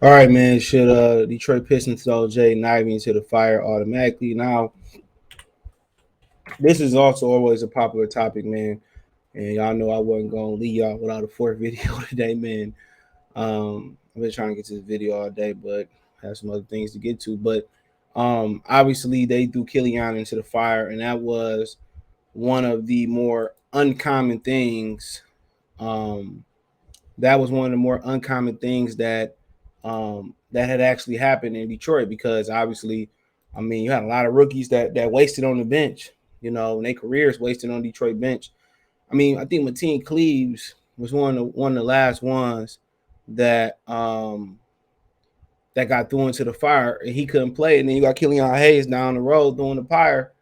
All right, man. Should Detroit Pistons throw Jaden Ivey into the fire automatically? Now, this is also always a popular topic, man. And y'all know I wasn't gonna leave y'all without a fourth video today, man. I've been trying to get to this video all day, but have some other things to get to. But obviously they threw Killian into the fire, and that was one of the more uncommon things. Um, that was one of the more uncommon things that had actually happened in Detroit because obviously, I mean, you had a lot of rookies that wasted on the bench, and their careers wasted on Detroit bench. I mean, I think Mateen Cleaves was one of the last ones that that got thrown into the fire and he couldn't play. And then you got Killian Hayes down the road doing the fire,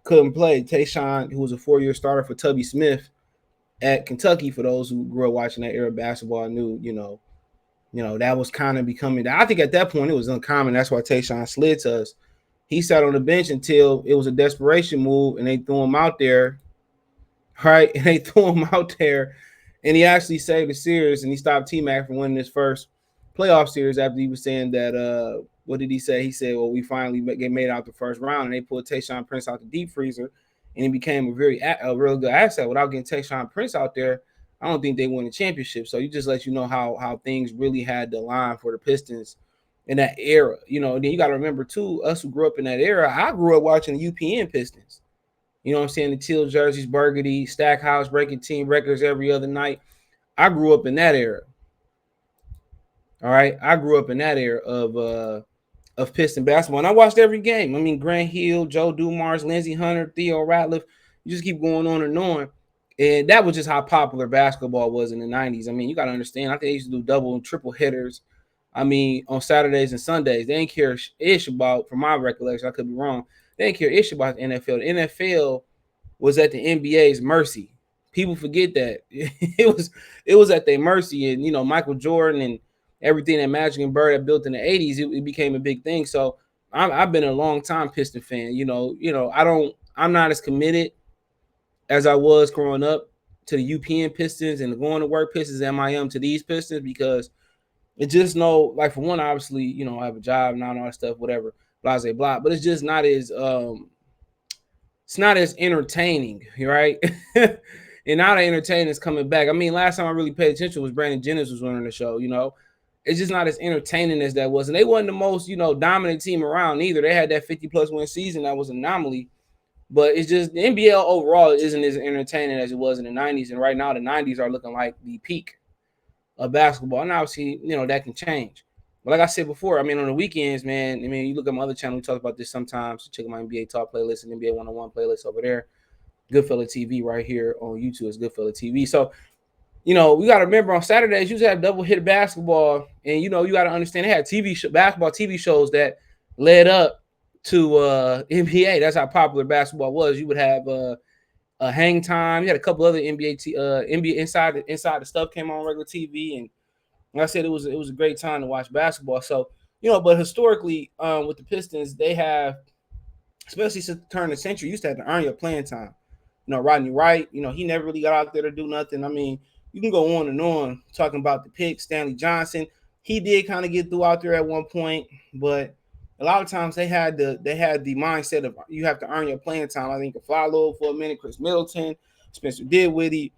couldn't play. Tayshaun, who was a 4-year starter for Tubby Smith at Kentucky, for those who grew up watching that era of basketball, knew, that was kind of becoming. I think at that point it was uncommon. That's why Tayshaun slid to us. He sat on the bench until it was a desperation move, and they threw him out there, right? And they threw him out there, and he actually saved the series, and he stopped T-Mac from winning his first playoff series after he was saying that. What did he say? He said, "Well, we finally get made out the first round," and they pulled Tayshaun Prince out the deep freezer, and he became a real good asset. Without getting Tayshaun Prince out there, I don't think they won the championship. So you just let you know how things really had to line for the Pistons in that era. Then you got to remember too, us who grew up in that era. I grew up watching the UPN Pistons. You know what I'm saying? The teal jerseys, burgundy, Stackhouse breaking team records every other night. I grew up in that era. All right, I grew up in that era of Piston basketball, and I watched every game. I mean, Grant Hill, Joe Dumars, Lindsey Hunter, Theo Ratliff. You just keep going on and on. And that was just how popular basketball was in the 90s. I mean, you got to understand, I think they used to do double and triple hitters. I mean, on Saturdays and Sundays. They didn't care ish about, from my recollection, I could be wrong, they didn't care ish about the NFL. The NFL was at the NBA's mercy. People forget that. It was at their mercy. And, Michael Jordan and everything that Magic and Bird had built in the 80s, it became a big thing. So I've been a long time Piston fan. I'm not as committed as I was growing up to the UPN Pistons and the going to work Pistons as I am to these Pistons, because it just like, for one, obviously, I have a job now and all that stuff, whatever, blah blah blah. But it's just not as entertaining, right? And now the entertainment is coming back. I mean, last time I really paid attention was Brandon Jennings was running the show. It's just not as entertaining as that was. And they wasn't the most, dominant team around either. They had that 50-plus win season that was an anomaly. But it's just the NBA overall isn't as entertaining as it was in the 90s. And right now the 90s are looking like the peak of basketball. And obviously, that can change. But like I said before, I mean, on the weekends, man, I mean, you look at my other channel, we talk about this sometimes. Check my NBA Talk playlist and NBA 101 playlist over there. Goodfella TV right here on YouTube is Goodfella TV. So, we got to remember on Saturdays, you used to have double hit basketball. And, you got to understand they had basketball TV shows that led up to NBA. That's how popular basketball was. You would have a hang time. You had a couple other NBA inside the stuff came on regular TV, and like I said, it was a great time to watch basketball. So but historically, with the Pistons, they have, especially since the turn of the century, you used to have to earn your playing time. Rodney Wright, he never really got out there to do nothing. I mean, you can go on and on talking about the pick. Stanley Johnson, he did kind of get through out there at one point, but a lot of times they had the mindset of you have to earn your playing time. I think Aflalo for a minute, Chris Middleton, Spencer Dinwiddie,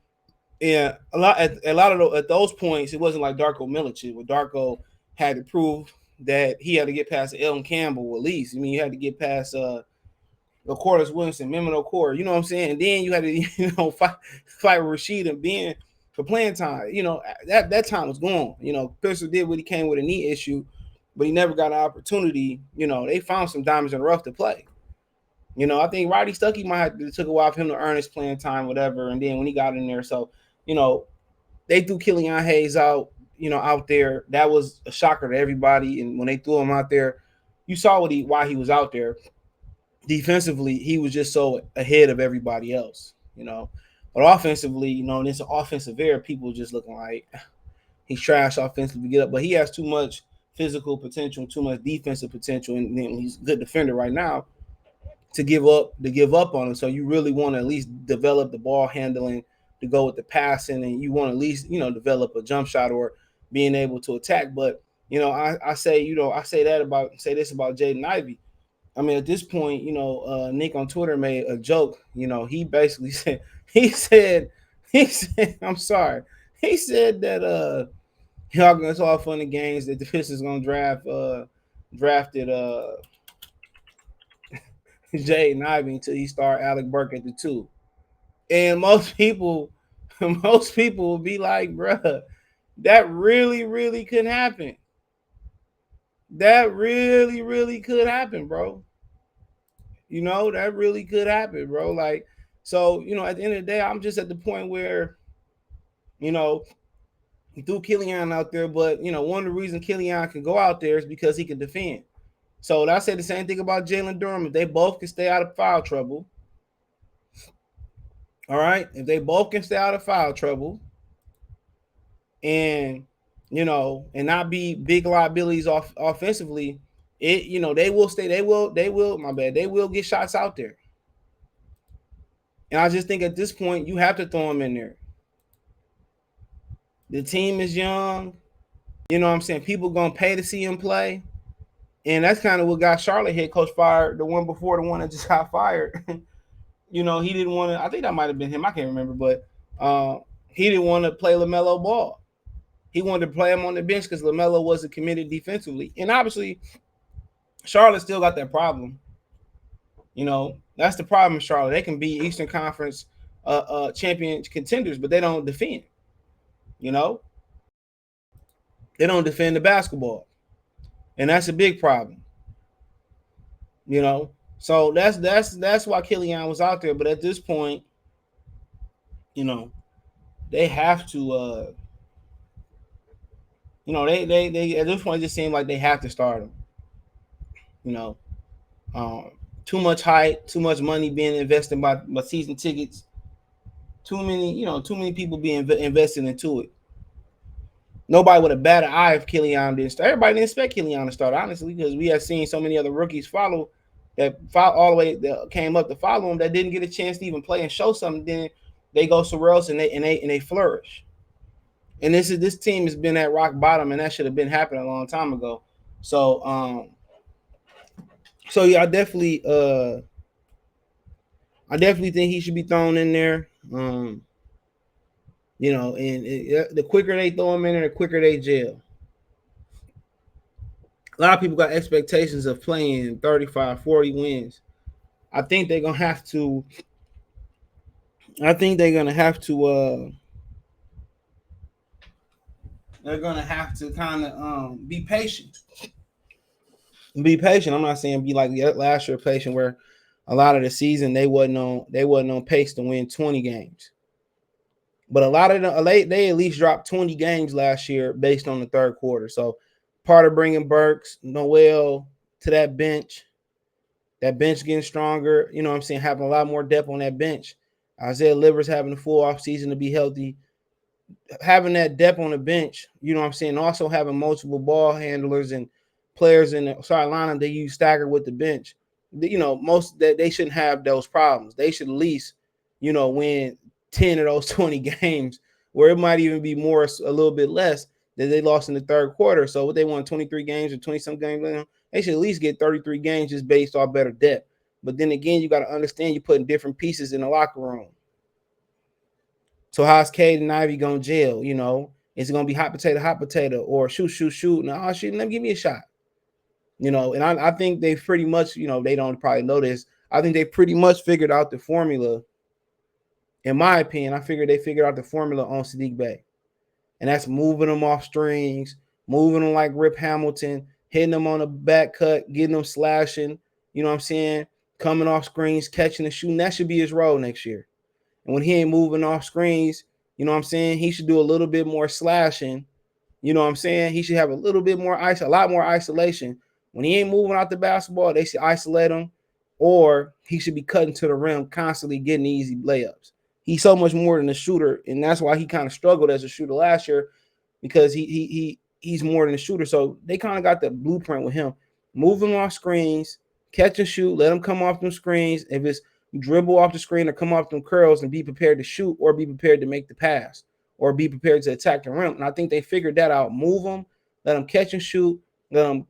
and a lot at those points, it wasn't like Darko Milicic, where Darko had to prove that he had to get past Elton Campbell at least. I mean, you had to get past Corliss Williamson, Mehmet Okur, you know what I'm saying? And then you had to fight with Rashid and Ben for playing time. That time was gone. Spencer Dinwiddie came with a knee issue, but he never got an opportunity. They found some diamonds in the rough to play. I think Roddy Stuckey might have took a while for him to earn his playing time, whatever. And then when he got in there, so they threw Killian Hayes out, out there. That was a shocker to everybody. And when they threw him out there, you saw why he was out there. Defensively, he was just so ahead of everybody else, But offensively, in this offensive era, people just looking like he's trash offensively to get up. But he has too much physical potential, too much defensive potential, and he's a good defender right now to give up on him. So you really want to at least develop the ball handling to go with the passing, and you want to at least develop a jump shot or being able to attack. But I say, I say this about Jaden Ivey. I mean, at this point, Nick on Twitter made a joke. He basically said, he said, he said, I'm sorry. He said that y'all gonna it's all fun and games that the Pistons gonna drafted Jaden Ivey until he start Alec Burke at the two. And most people, most people will be like, bruh, that really, really could happen. That really, really could happen, bro. That really could happen, bro. Like, so, at the end of the day, I'm just at the point where, you know, he threw Killian out there, but one of the reasons Killian can go out there is because he can defend. So I say the same thing about Jalen Durham. If they both can stay out of foul trouble, all right. If they both can stay out of foul trouble, and and not be big liabilities offensively, they will stay. They will. My bad. They will get shots out there. And I just think at this point you have to throw them in there. The team is young. You know what I'm saying? People gonna pay to see him play. And that's kind of what got Charlotte head coach fired, the one before the one that just got fired. He didn't want to, I think that might have been him, I can't remember, but he didn't want to play LaMelo ball. He wanted to play him on the bench because LaMelo wasn't committed defensively. And obviously, Charlotte still got that problem. That's the problem in Charlotte. They can be Eastern Conference champion contenders, but they don't defend. They don't defend the basketball. And that's a big problem. So that's why Killian was out there. But at this point, they have to they at this point it just seems like they have to start him. Too much hype, too much money being invested by season tickets, too many people being invested into it. Nobody would have batted an eye if Killian didn't start. Everybody didn't expect Killian to start, honestly, because we have seen so many other rookies follow all the way that came up to follow him that didn't get a chance to even play and show something. Then they go somewhere else and they flourish. And this team has been at rock bottom, and that should have been happening a long time ago. So yeah, I definitely think he should be thrown in there. And the quicker they throw him in there, the quicker they jail. A lot of people got expectations of playing 35, 40 wins. I think they're gonna have to. They're gonna have to kind of be patient. Be patient. I'm not saying be like last year patient, where a lot of the season they wasn't on pace to win 20 games. But a lot of them, they at least dropped 20 games last year based on the third quarter. So part of bringing Burks, Noel to that bench getting stronger, having a lot more depth on that bench. Isaiah Livers having a full off season to be healthy. Having that depth on the bench, also having multiple ball handlers and players in the starting lineup they use staggered with the bench. Most that they shouldn't have those problems. They should at least, win 10 of those 20 games, where it might even be more, a little bit less, that they lost in the third quarter. So what they won 23 games or 20-some games, they should at least get 33 games just based off better depth. But then again, you got to understand you're putting different pieces in the locker room. So how's Cade and Ivey going to jail? Is it going to be hot potato, or shoot? No, shoot, let me give me a shot. And I think they've pretty much, they don't probably know this. I think they pretty much figured out the formula. In my opinion, I figured they figured out the formula on Sadiq Bey. And that's moving them off strings, moving them like Rip Hamilton, hitting them on the back cut, getting them slashing, coming off screens, catching and shooting. That should be his role next year. And when he ain't moving off screens, he should do a little bit more slashing. He should have a little bit more a lot more isolation. When he ain't moving out the basketball, they should isolate him, or he should be cutting to the rim, constantly getting easy layups. He's so much more than a shooter, and that's why he kind of struggled as a shooter last year, because he's more than a shooter. So they kind of got the blueprint with him. Move him off screens, catch and shoot, let him come off them screens. If it's dribble off the screen or come off them curls, and be prepared to shoot, or be prepared to make the pass, or be prepared to attack the rim. And I think they figured that out. Move them, let him catch and shoot, let him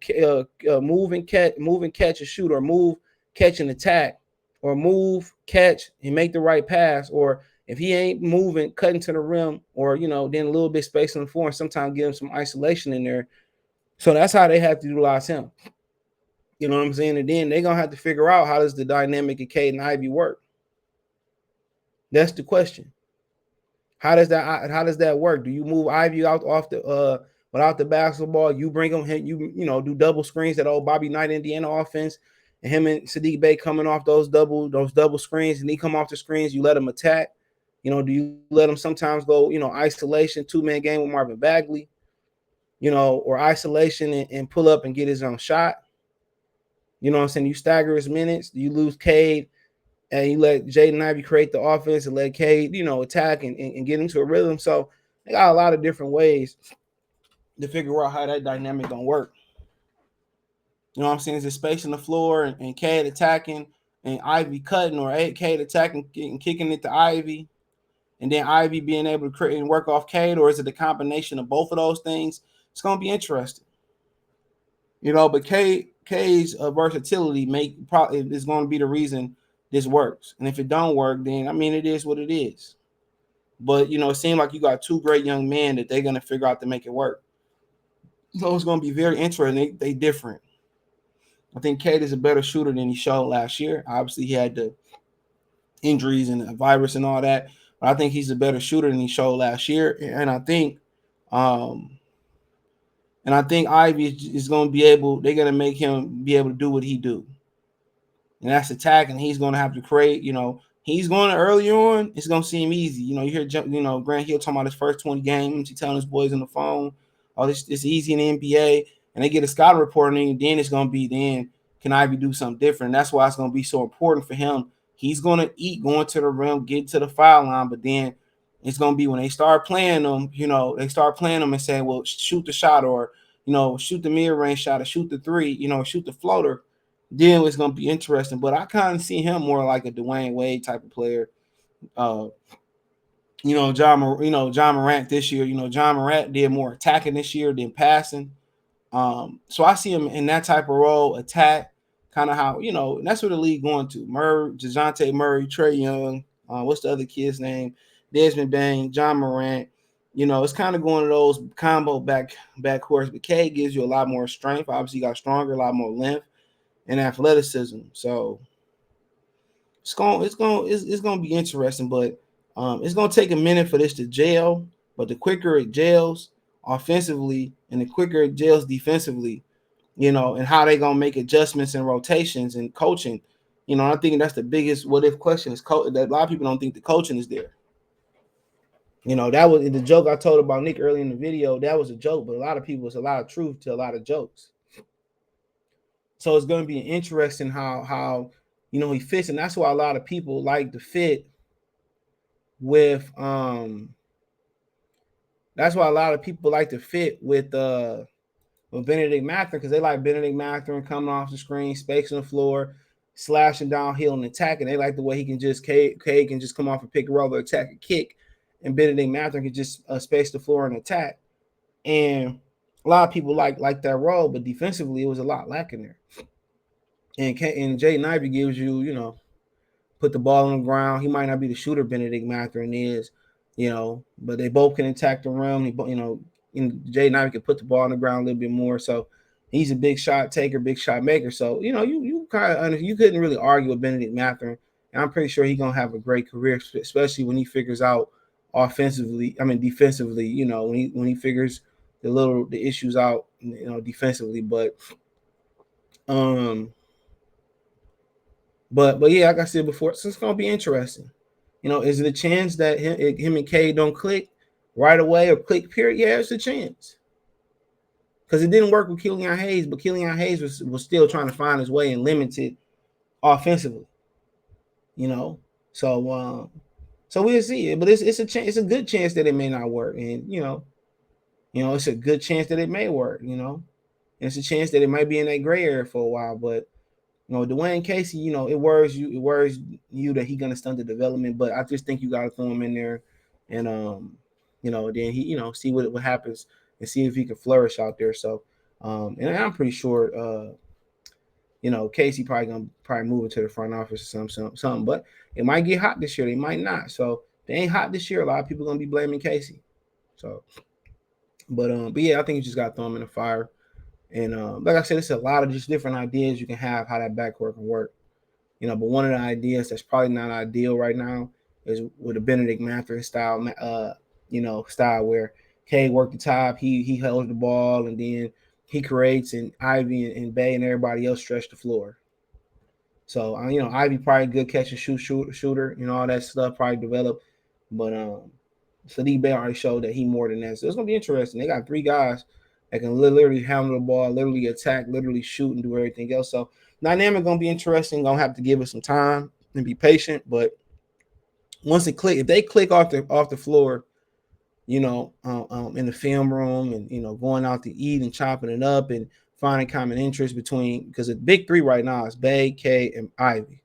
move and catch and shoot, or move, catch and attack, or move, catch and make the right pass, or if he ain't moving, cutting to the rim, or then a little bit space on the floor, and sometimes give him some isolation in there. So that's how they have to utilize him. You know what I'm saying? And then they're gonna have to figure out how does the dynamic of Cade and Ivey work. That's the question. How does that work? Do you move Ivey out off the without the basketball? You bring him, do double screens, that old Bobby Knight Indiana offense, and him and Sadiq Bey coming off those double screens, and he come off the screens. You let him attack. Do you let him sometimes go isolation 2-man game with Marvin Bagley, or isolation and pull up and get his own shot? You know what I'm saying? You stagger his minutes. You lose Cade, and you let Jaden Ivey create the offense and let Cade, attack and get into a rhythm. So they got a lot of different ways to figure out how that dynamic gonna work. You know what I'm saying? Is it space on the floor and Cade attacking and Ivey cutting, or Cade attacking and kicking it to Ivey, and then Ivey being able to create and work off Cade, or is it a combination of both of those things? It's gonna be interesting. But Cade's versatility is going to be the reason this works. And if it don't work, then it is what it is. But it seems like you got two great young men that they're going to figure out to make it work. So it's going to be very interesting. They different. I think Cade is a better shooter than he showed last year. Obviously, he had the injuries and the virus and all that, but I think he's a better shooter than he showed last year. And I think Ivey is going to be able. They're going to make him be able to do what he do, and that's attack. And he's going to have to create. He's going to early on. It's going to seem easy. You hear Grant Hill talking about his first 20 games. He telling his boys on the phone, "Oh, this is easy in the NBA." And they get a scouting report, and then it's going to be can Ivey do something different? And that's why it's going to be so important for him. He's going to eat going to the rim, get to the foul line, but then it's going to be when they start playing them, they start playing them and saying, well, shoot the shot, or, shoot the mid-range shot, or shoot the three, shoot the floater. Then it's going to be interesting. But I kind of see him more like a Dwayne Wade type of player. John Morant this year. John Morant did more attacking this year than passing. So I see him in that type of role, attack, kind of how, and that's where the league going to. DeJounte Murray, Trae Young, what's the other kid's name? Desmond Bain, John Morant. It's kind of going to those combo backcourts, but K gives you a lot more strength. Obviously, you got stronger, a lot more length and athleticism. So it's gonna be interesting, but it's gonna take a minute for this to gel. But the quicker it gels offensively and the quicker it gels defensively, and how they gonna make adjustments and rotations and coaching. I think that's the biggest what if question is that a lot of people don't think the coaching is there. That was the joke I told about Nick early in the video. That was a joke, but a lot of people, it's a lot of truth to a lot of jokes. So it's going to be interesting how he fits, and that's why a lot of people like to fit with that's why a lot of people like to fit with Benedict Mathurin, because they like Benedict Mathurin coming off the screen, space on the floor, slashing downhill and attacking. They like the way he can just Cade can just come off and pick a roll or attack a kick, and Benedict Mathurin can just space the floor and attack. And a lot of people like that role, but defensively it was a lot lacking there. And Jaden Ivey gives you, put the ball on the ground. He might not be the shooter Benedict Mathurin is, but they both can attack the rim. Jaden Ivey can put the ball on the ground a little bit more. So he's a big shot taker, big shot maker. So, you kind of you couldn't really argue with Benedict Mathurin. And I'm pretty sure he's going to have a great career, especially when he figures out defensively, when he figures the issues out, defensively. But yeah, like I said before, it's gonna be interesting. Is it a chance that him and Cade don't click right away or click period? Yeah, it's a chance. Because it didn't work with Killian Hayes, but Killian Hayes was still trying to find his way and limited offensively. So we'll see it. But it's a chance, it's a good chance that it may not work. And it's a good chance that it may work, and it's a chance that it might be in that gray area for a while, but Dwayne Casey, it worries you that he's gonna stunt the development, but I just think you gotta throw him in there and then he, see what happens and see if he can flourish out there. So, and I'm pretty sure, Casey probably move into the front office or something. But it might get hot this year. They might not. So if they ain't hot this year, a lot of people gonna be blaming Casey. So, but yeah, I think you just got to throw him in the fire. And like I said, it's a lot of just different ideas you can have how that backcourt can work. But one of the ideas that's probably not ideal right now is with a Benedict Mathurin style, style where K work the top, he holds the ball, and then he creates, and Ivey and Bay and everybody else stretch the floor. So Ivey probably a good catch and shooter, all that stuff probably developed, but Sadiq Bay already showed that he more than that. So it's gonna be interesting. They got three guys that can literally handle the ball, literally attack, literally shoot, and do everything else. So dynamic gonna be interesting. Gonna have to give it some time and be patient. But once it click, if they click off the floor, in the film room, and going out to eat and chopping it up and finding common interest between, because the big three right now is Bay, K, and Ivey.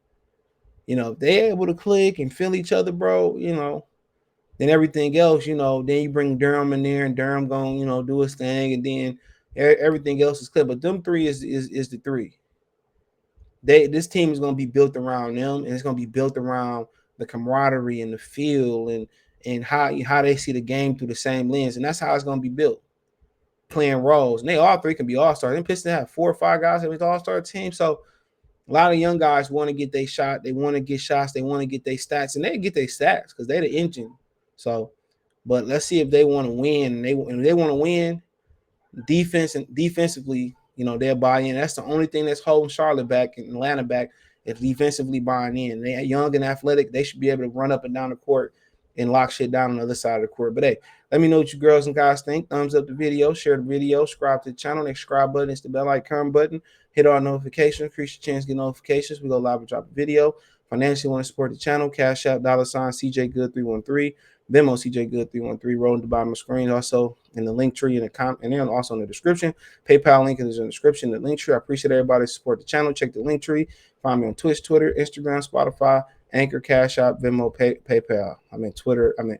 If they're able to click and feel each other, bro, then everything else, then you bring Durham in there, and Durham gonna, do his thing, and then everything else is clear. But them three is the three. This team is gonna be built around them, and it's gonna be built around the camaraderie and the feel, and how they see the game through the same lens, and that's how it's gonna be built. Playing roles, and they all three can be all stars. Them Pistons have 4 or 5 guys that was all star team, so a lot of young guys want to get their shot. They want to get shots. They want to get their stats, and they get their stats because they're the engine. So, but let's see if they want to win. And they want to win, defensively, they'll buy in. That's the only thing that's holding Charlotte back and Atlanta back, is defensively buying in. They're young and athletic. They should be able to run up and down the court and lock shit down on the other side of the court. But hey, let me know what you girls and guys think. Thumbs up the video, share the video, subscribe to the channel. Next subscribe button is the bell icon button. Hit our notifications. Increase your chance to get notifications. We go live and drop a video. Financially want to support the channel, Cash App, $CJ Good 313. Venmo CJ Good 313, rolling to the bottom of the screen. Also in the link tree in the comment, and then also in the description. PayPal link is in the description. The link tree. I appreciate everybody support the channel. Check the link tree. Find me on Twitch, Twitter, Instagram, Spotify, Anchor, Cash App, Venmo, PayPal. Twitter and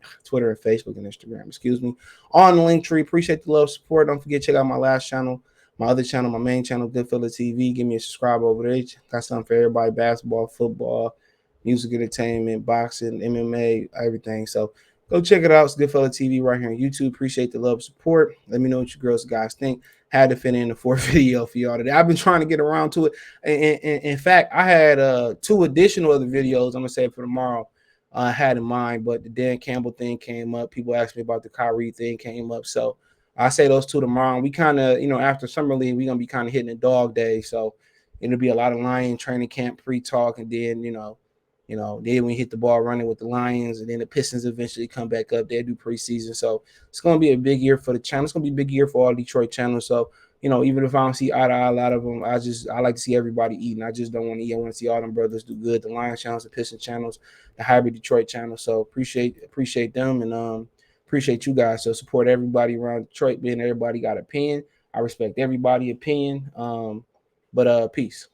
Facebook and Instagram. Excuse me. On the link tree. Appreciate the love, support. Don't forget, check out my last channel, my other channel, my main channel, Goodfella TV. Give me a subscribe over there. Got something for everybody: basketball, football, music, entertainment, boxing, MMA, everything. So go check it out. It's Goodfella TV right here on YouTube. Appreciate the love, support. Let me know what you girls and guys think. Had to fit in the 4th video for y'all today. I've been trying to get around to it. In fact, I had 2 additional other videos I'm gonna say for tomorrow. I had in mind, but the Dan Campbell thing came up. People asked me about the Kyrie thing came up. So I say those 2 tomorrow. We kind of, after Summer League, we're gonna be kind of hitting the dog day. So it'll be a lot of Lion training camp pre-talk, and then then we hit the ball running with the Lions, and then the Pistons eventually come back up. They do preseason. So it's going to be a big year for the channel. It's going to be a big year for all Detroit channels. So, even if I don't see eye to eye a lot of them, I like to see everybody eating. I just don't want to eat. I want to see all them brothers do good. The Lions channels, the Pistons channels, the Hybrid Detroit channel. So appreciate them, and appreciate you guys. So support everybody around Detroit. Being everybody got an opinion. I respect everybody's opinion. But peace.